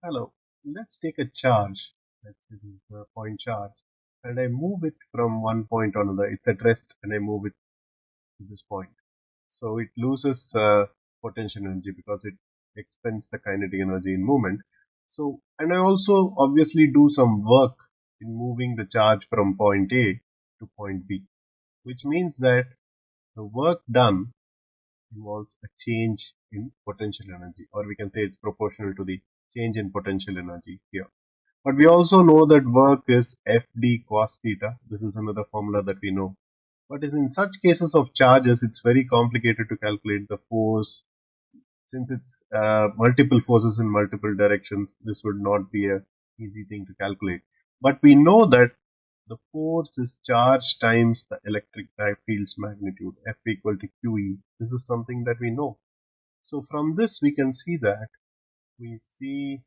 Hello, let's take a charge. Let's say this is a point charge, and I move it from one point to another. It's at rest, and I move it to this point. So it loses potential energy because it expends the kinetic energy in movement. So, and I also obviously do some work in moving the charge from point A to point B, which means that the work done involves a change in potential energy, or we can say it's proportional to the change in potential energy here. But we also know that work is Fd cos theta. This is another formula that we know. But in such cases of charges, it's very complicated to calculate the force. Since it's multiple forces in multiple directions, this would not be a easy thing to calculate. But we know that the force is charge times the electric field's magnitude, F equal to QE. This is something that we know. So from this, we can see that we see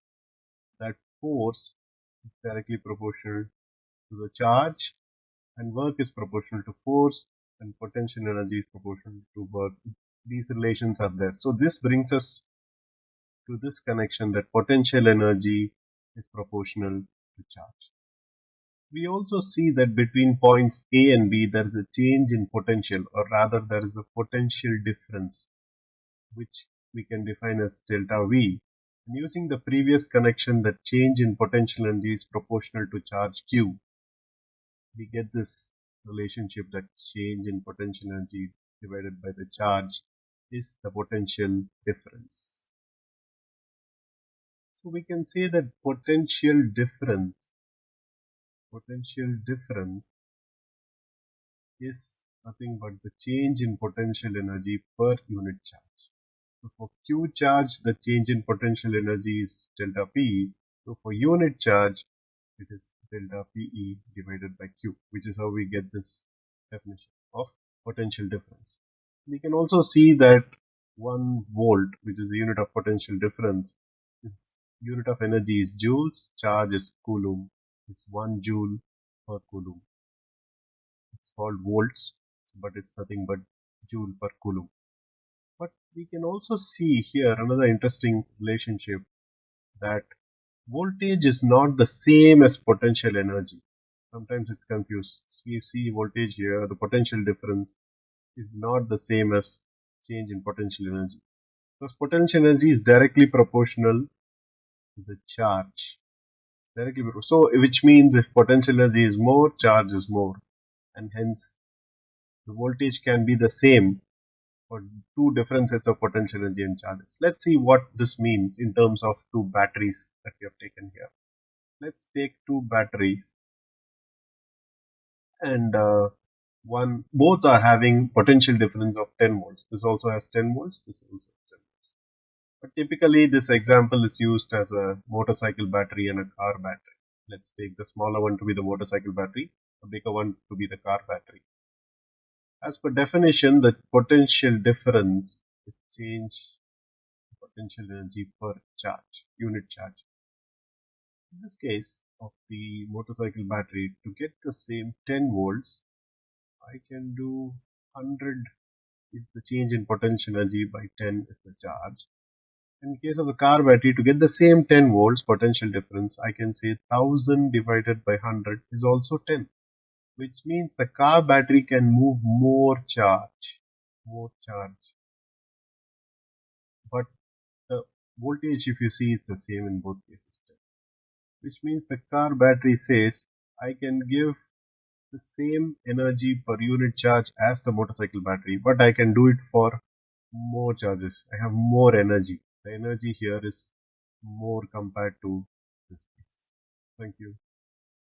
that force is directly proportional to the charge, and work is proportional to force, and potential energy is proportional to work. These relations are there. So this brings us to this connection that potential energy is proportional to charge. We also see that between points A and B there is a change in potential, or rather there is a potential difference, which we can define as delta V. And using the previous connection that change in potential energy is proportional to charge Q, we get this relationship that change in potential energy divided by the charge is the potential difference. So we can say that potential difference is nothing but the change in potential energy per unit charge. So for Q charge, the change in potential energy is delta P. So for unit charge, it is delta PE divided by Q, which is how we get this definition of potential difference. We can also see that 1 volt, which is the unit of potential difference, its unit of energy is joules, charge is coulomb. It's 1 joule per coulomb. It's called volts, but it's nothing but joule per coulomb. But we can also see here another interesting relationship, that voltage is not the same as potential energy. Sometimes it's confused. You see voltage here, the potential difference is not the same as change in potential energy. Because potential energy is directly proportional to the charge. So, which means if potential energy is more, charge is more. And hence, the voltage can be the same for two different sets of potential energy and charges. Let's see what this means in terms of two batteries that we have taken here. Let's take two batteries, and both are having potential difference of 10 volts. This also has 10 volts, this also has 10 volts. But typically this example is used as a motorcycle battery and a car battery. Let's take the smaller one to be the motorcycle battery, the bigger one to be the car battery. As per definition, the potential difference is change potential energy per charge, unit charge. In this case of the motorcycle battery, to get the same 10 volts, I can do 100 is the change in potential energy by 10 is the charge. In case of the car battery, to get the same 10 volts potential difference, I can say 1000 divided by 100 is also 10, which means the car battery can move more charge. But the voltage, if you see, it's the same in both cases, 10, which means the car battery says I can give the same energy per unit charge as the motorcycle battery, but I can do it for more charges. I have more energy. The energy here is more compared to this case. Thank you.